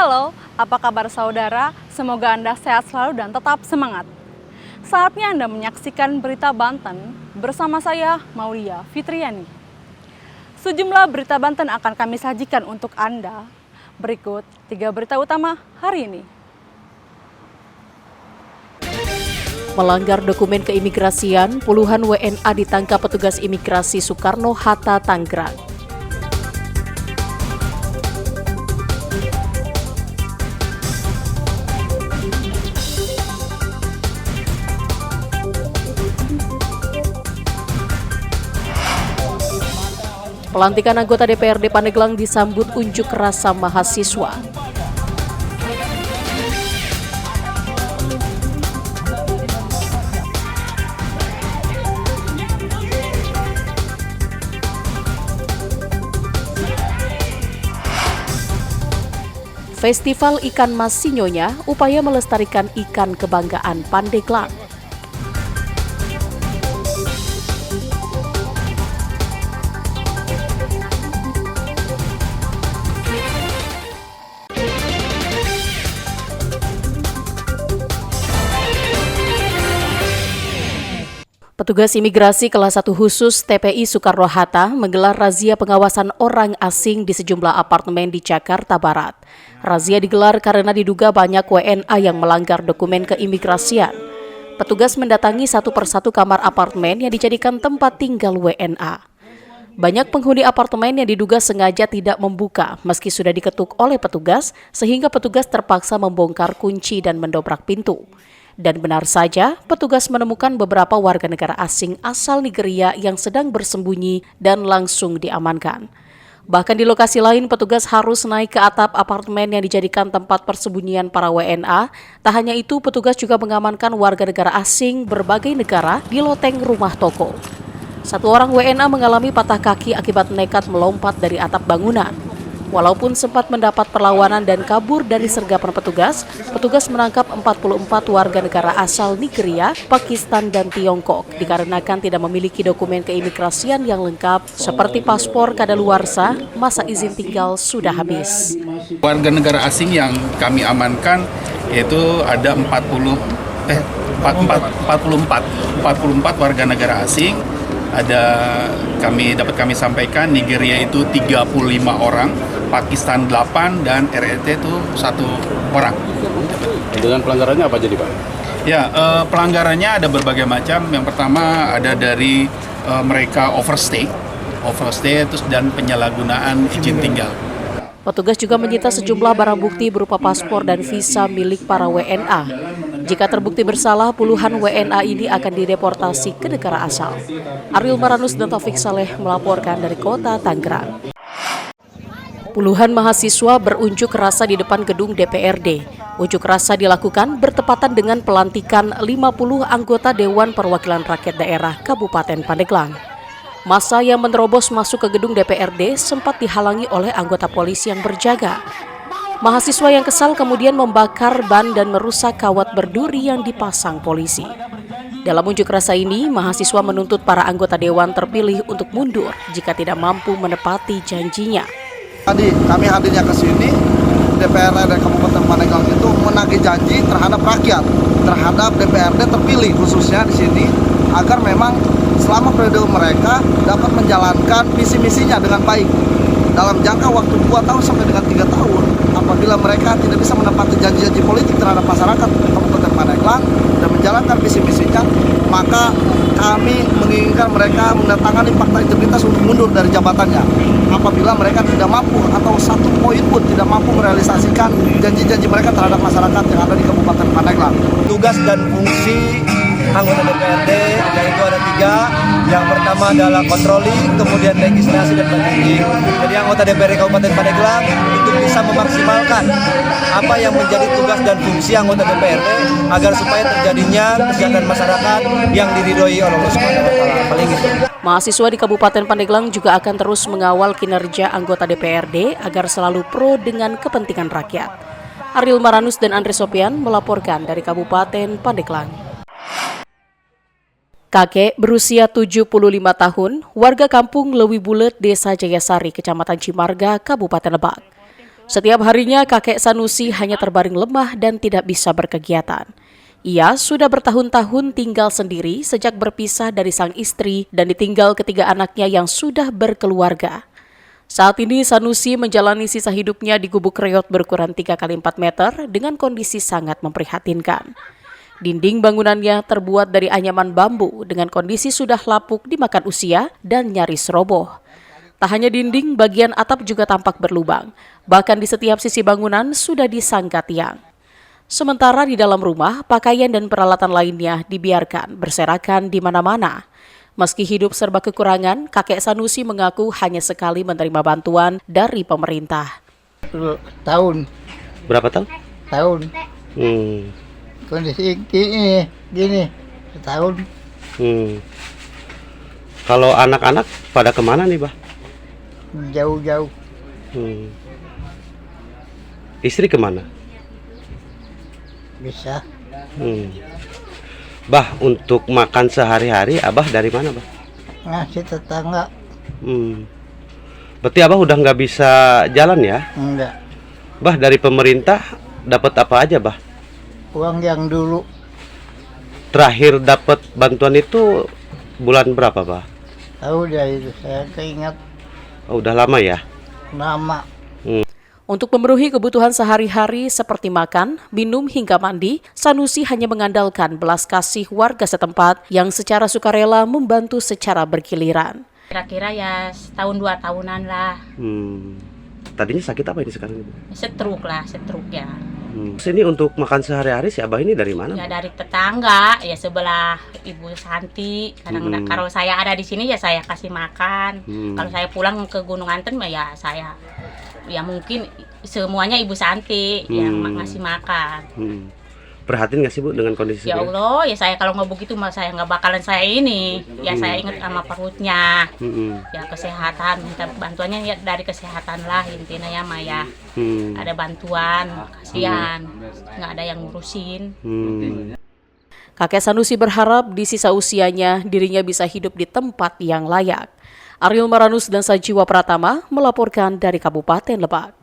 Halo, apa kabar saudara? Semoga Anda sehat selalu dan tetap semangat. Saatnya Anda menyaksikan Berita Banten bersama saya, Maulia Fitriani. Sejumlah berita Banten akan kami sajikan untuk Anda. Berikut 3 berita utama hari ini. Melanggar dokumen keimigrasian, puluhan WNA ditangkap petugas imigrasi Soekarno-Hatta, Tangerang. Pelantikan anggota DPRD Pandeglang disambut unjuk rasa mahasiswa. Festival Ikan Mas Sinyonya, upaya melestarikan ikan kebanggaan Pandeglang. Petugas imigrasi kelas 1 khusus TPI Soekarno-Hatta menggelar razia pengawasan orang asing di sejumlah apartemen di Jakarta Barat. Razia digelar karena diduga banyak WNA yang melanggar dokumen keimigrasian. Petugas mendatangi satu persatu kamar apartemen yang dijadikan tempat tinggal WNA. Banyak penghuni apartemen yang diduga sengaja tidak membuka meski sudah diketuk oleh petugas, sehingga petugas terpaksa membongkar kunci dan mendobrak pintu. Dan benar saja, petugas menemukan beberapa warga negara asing asal Nigeria yang sedang bersembunyi dan langsung diamankan. Bahkan di lokasi lain, petugas harus naik ke atap apartemen yang dijadikan tempat persembunyian para WNA. Tak hanya itu, petugas juga mengamankan warga negara asing berbagai negara di loteng rumah toko. Satu orang WNA mengalami patah kaki akibat nekat melompat dari atap bangunan. Walaupun sempat mendapat perlawanan dan kabur dari sergapan petugas, petugas menangkap 44 warga negara asal Nigeria, Pakistan, dan Tiongkok dikarenakan tidak memiliki dokumen keimigrasian yang lengkap seperti paspor kadaluarsa, masa izin tinggal sudah habis. Warga negara asing yang kami amankan yaitu ada 44 warga negara asing. Dapat kami sampaikan Nigeria itu 35 orang, Pakistan 8 dan RRT itu 1 orang. Dengan pelanggarannya apa jadi Pak? Ya, pelanggarannya ada berbagai macam. Yang pertama ada dari mereka overstay terus dan penyalahgunaan izin tinggal. Petugas juga menyita sejumlah barang bukti berupa paspor dan visa milik para WNA. Jika terbukti bersalah, puluhan WNA ini akan dideportasi ke negara asal. Ariel Maranus dan Taufik Saleh melaporkan dari kota Tangerang. Puluhan mahasiswa berunjuk rasa di depan gedung DPRD. Unjuk rasa dilakukan bertepatan dengan pelantikan 50 anggota Dewan Perwakilan Rakyat Daerah Kabupaten Pandeglang. Massa yang menerobos masuk ke gedung DPRD sempat dihalangi oleh anggota polisi yang berjaga. Mahasiswa yang kesal kemudian membakar ban dan merusak kawat berduri yang dipasang polisi. Dalam unjuk rasa ini, mahasiswa menuntut para anggota dewan terpilih untuk mundur jika tidak mampu menepati janjinya. Tadi kami hadirnya ke sini, DPRD Kabupaten Pandeglang itu menagih janji terhadap rakyat, terhadap DPRD terpilih khususnya di sini, agar memang selama periode mereka dapat menjalankan visi-misinya dengan baik. Dalam jangka waktu 2 tahun sampai dengan 3 tahun, apabila mereka tidak bisa menepati janji-janji politik terhadap masyarakat Kabupaten Pandeglang dan menjalankan visi-misinya, maka kami menginginkan mereka menandatangani fakta integritas untuk mundur dari jabatannya. Apabila mereka tidak mampu atau satu poin pun tidak mampu merealisasikan janji-janji mereka terhadap masyarakat yang ada di Kabupaten Pandeglang. Tugas dan fungsi anggota DPRD yaitu ada 3. Yang pertama adalah controlling, kemudian legislasi dan budgeting. Jadi anggota DPRD Kabupaten Pandeglang untuk bisa memaksimalkan apa yang menjadi tugas dan fungsi anggota DPRD agar supaya terjadinya kesejahteraan masyarakat yang diridhoi oleh Allah Subhanahu wa taala. Paling itu. Mahasiswa di Kabupaten Pandeglang juga akan terus mengawal kinerja anggota DPRD agar selalu pro dengan kepentingan rakyat. Ariel Maranus dan Andre Sopian melaporkan dari Kabupaten Pandeglang. Kakek berusia 75 tahun, warga kampung Lewi Bulet, Desa Jayasari, Kecamatan Cimarga, Kabupaten Lebak. Setiap harinya kakek Sanusi hanya terbaring lemah dan tidak bisa berkegiatan. Ia sudah bertahun-tahun tinggal sendiri sejak berpisah dari sang istri dan ditinggal ketiga anaknya yang sudah berkeluarga. Saat ini Sanusi menjalani sisa hidupnya di gubuk reot berukuran 3 x 4 meter dengan kondisi sangat memprihatinkan. Dinding bangunannya terbuat dari anyaman bambu dengan kondisi sudah lapuk dimakan usia dan nyaris roboh. Tak hanya dinding, bagian atap juga tampak berlubang. Bahkan di setiap sisi bangunan sudah disangga tiang. Sementara di dalam rumah, pakaian dan peralatan lainnya dibiarkan berserakan di mana-mana. Meski hidup serba kekurangan, kakek Sanusi mengaku hanya sekali menerima bantuan dari pemerintah. Tahun Berapa tahun? tahun kondisi gini setahun. Kalau anak-anak pada kemana nih, Bah? Jauh-jauh Istri kemana? bisa Bah, untuk makan sehari-hari Abah dari mana, Bah? ngasih tetangga. Berarti Abah udah nggak bisa jalan ya? Enggak, Bah, dari pemerintah dapat apa aja, Bah? uang yang dulu Terakhir dapat bantuan itu bulan berapa, Bah? tahu dia itu, saya keingat Oh, udah lama ya? nama. Untuk memenuhi kebutuhan sehari-hari seperti makan, minum, hingga mandi, Sanusi hanya mengandalkan belas kasih warga setempat yang secara sukarela membantu secara bergiliran. Kira-kira ya setahun 2 tahunan lah. Tadinya sakit apa ini sekarang? Stroke ya. Ini untuk makan sehari-hari si Abah ini dari mana? Ya dari tetangga, ya sebelah Ibu Santi. Kadang-kadang kalau saya ada di sini ya saya kasih makan. Kalau saya pulang ke Gunung Anten ya saya ya mungkin semuanya Ibu Santi yang ngasih makan. Prihatin nggak sih, Bu, dengan kondisi Ya dia? Allah, ya saya kalau nggak begitu mah saya nggak bakalan saya ini. Ya saya ingat sama perutnya. Ya kesehatan, minta bantuannya ya dari kesehatan lah intinya ya Maya. Ada bantuan, kasihan, nggak ada yang ngurusin. Kakek Sanusi berharap di sisa usianya dirinya bisa hidup di tempat yang layak. Ariel Maranus dan Sajiwa Pratama melaporkan dari Kabupaten Lebak.